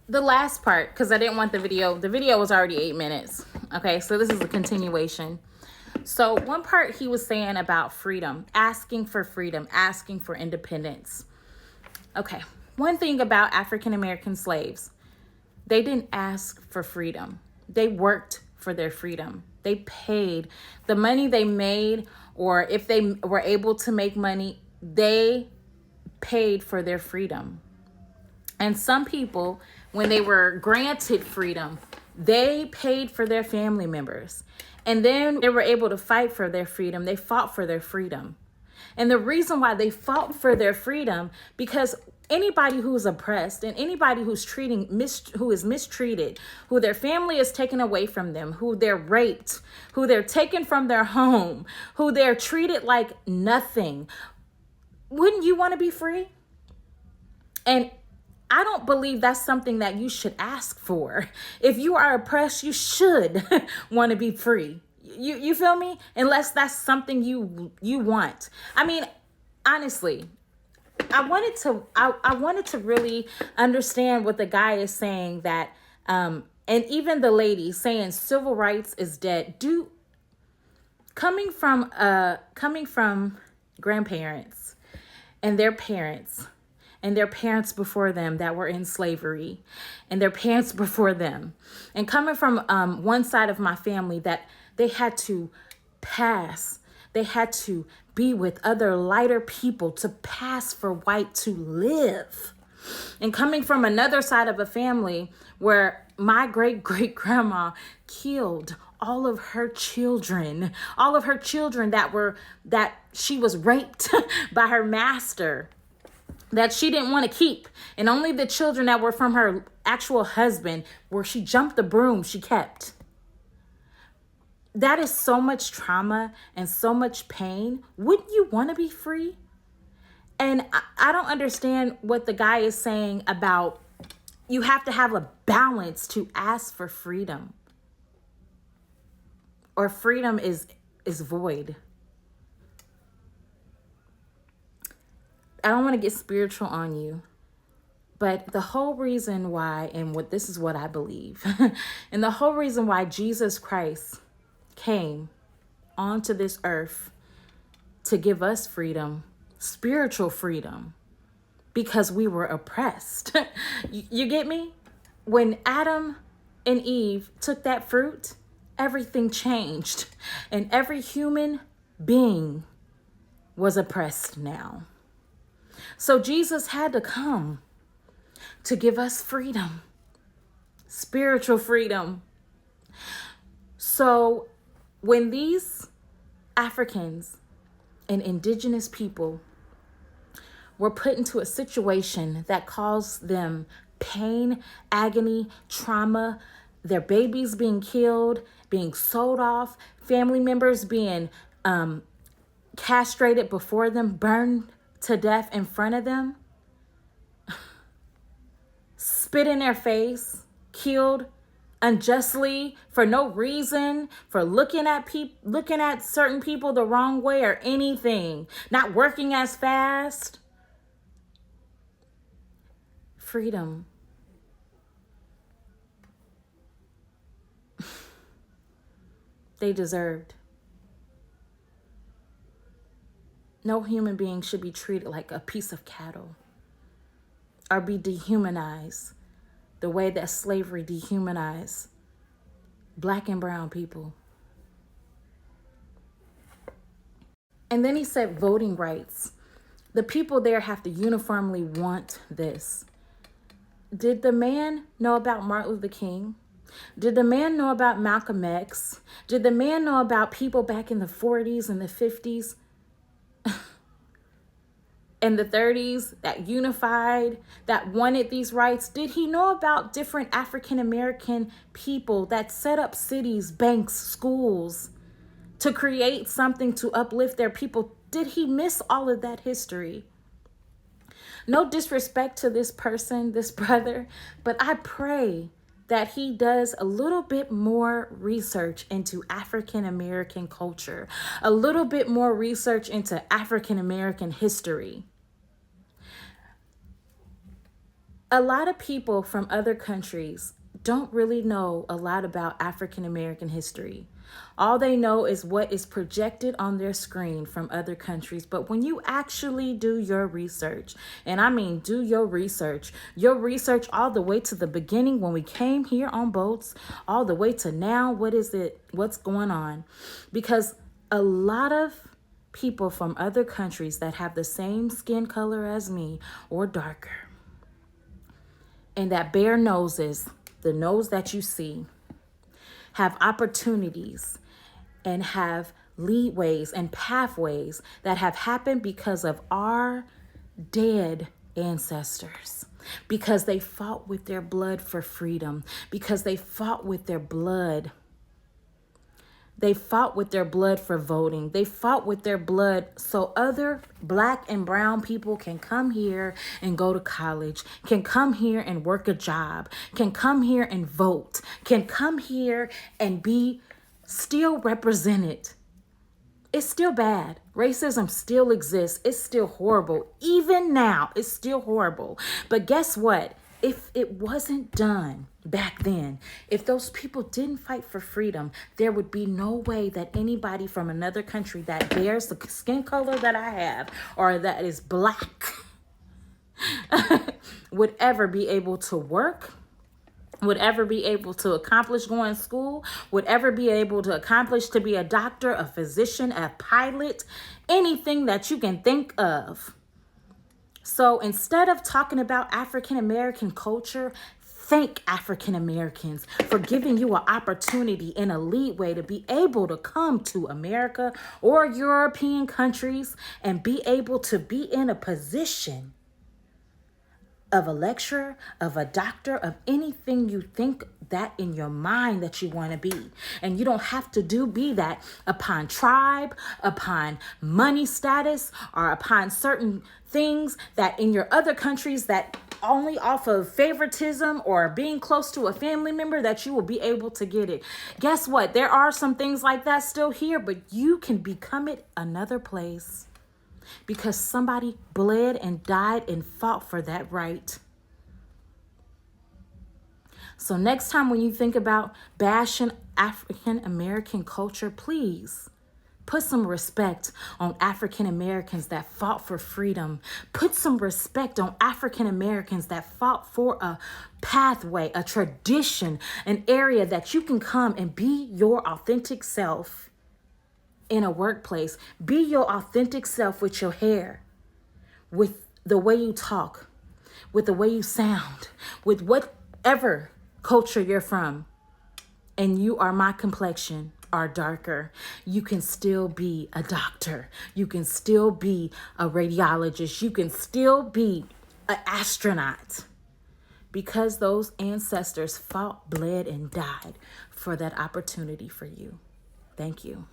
the last part, because I didn't want the video was already 8 minutes. Okay, so this is a continuation. So one part he was saying about freedom, asking for independence. Okay, one thing about African American slaves, they didn't ask for freedom. They worked for their freedom. They paid the money they made, or if they were able to make money, they paid for their freedom. And some people, when they were granted freedom, they paid for their family members. And then they were able to fight for their freedom. They fought for their freedom. And the reason why they fought for their freedom, because anybody who's oppressed and anybody who's who is mistreated, who their family is taken away from them, who they're raped, who they're taken from their home, who they're treated like nothing, wouldn't you want to be free? And I don't believe that's something that you should ask for. If you are oppressed, you should want to be free. You feel me? Unless that's something you want. I mean, honestly, I wanted to really understand what the guy is saying, that and even the lady saying civil rights is dead. Coming from grandparents and their parents and their parents before them that were in slavery, and their parents before them, and coming from one side of my family that they had to be with other lighter people to pass for white to live. And coming from another side of a family where my great-great-grandma killed all of her children that she was raped by her master, that she didn't want to keep. And only the children that were from her actual husband, where she jumped the broom, she kept. That is so much trauma and so much pain. Wouldn't you want to be free? And I don't understand what the guy is saying about you have to have a balance to ask for freedom, or freedom is void. I don't want to get spiritual on you, but the whole reason why, and this is what I believe, and the whole reason why Jesus Christ came onto this earth to give us freedom, spiritual freedom, because we were oppressed. You get me? When Adam and Eve took that fruit, everything changed, and every human being was oppressed now. So Jesus had to come to give us freedom, spiritual freedom. So when these Africans and indigenous people were put into a situation that caused them pain, agony, trauma, their babies being killed, being sold off, family members being castrated before them, burned to death in front of them, spit in their face, killed unjustly for no reason, for looking at certain people the wrong way or anything, not working as fast. Freedom. They deserved. No human being should be treated like a piece of cattle or be dehumanized the way that slavery dehumanized Black and brown people. And then he said voting rights. The people there have to uniformly want this. Did the man know about Martin Luther King? Did the man know about Malcolm X? Did the man know about people back in the 40s and the 50s? In the 30s that unified, that wanted these rights? Did he know about different African American people that set up cities, banks, schools to create something to uplift their people? Did he miss all of that history? No disrespect to this person, this brother, but I pray that he does a little bit more research into African American culture, a little bit more research into African American history. A lot of people from other countries don't really know a lot about African American history. All they know is what is projected on their screen from other countries. But when you actually do your research, and I mean do your research all the way to the beginning when we came here on boats, all the way to now, what's going on? Because a lot of people from other countries that have the same skin color as me or darker, and that bear noses, the nose that you see, have opportunities and have leadways and pathways that have happened because of our dead ancestors, because they fought with their blood for freedom, because they fought with their blood. They fought with their blood for voting. They fought with their blood so other Black and brown people can come here and go to college, can come here and work a job, can come here and vote, can come here and be still represented. It's still bad. Racism still exists. It's still horrible. Even now, it's still horrible. But guess what? If it wasn't done back then, if those people didn't fight for freedom, there would be no way that anybody from another country that bears the skin color that I have or that is Black would ever be able to work, would ever be able to accomplish going to school, would ever be able to accomplish to be a doctor, a physician, a pilot, anything that you can think of. So instead of talking about African American culture, thank African Americans for giving you an opportunity and a leadway to be able to come to America or European countries and be able to be in a position of a lecturer, of a doctor, of anything you think that in your mind that you want to be. And you don't have to be that upon tribe, upon money status, or upon certain things that in your other countries that only off of favoritism or being close to a family member that you will be able to get it. Guess what? There are some things like that still here, but you can become it another place. Because somebody bled and died and fought for that right. So next time when you think about bashing African American culture, please put some respect on African Americans that fought for freedom. Put some respect on African Americans that fought for a pathway, a tradition, an area that you can come and be your authentic self. In a workplace, be your authentic self with your hair, with the way you talk, with the way you sound, with whatever culture you're from, and you are my complexion or darker. You can still be a doctor. You can still be a radiologist. You can still be an astronaut because those ancestors fought, bled, and died for that opportunity for you. Thank you.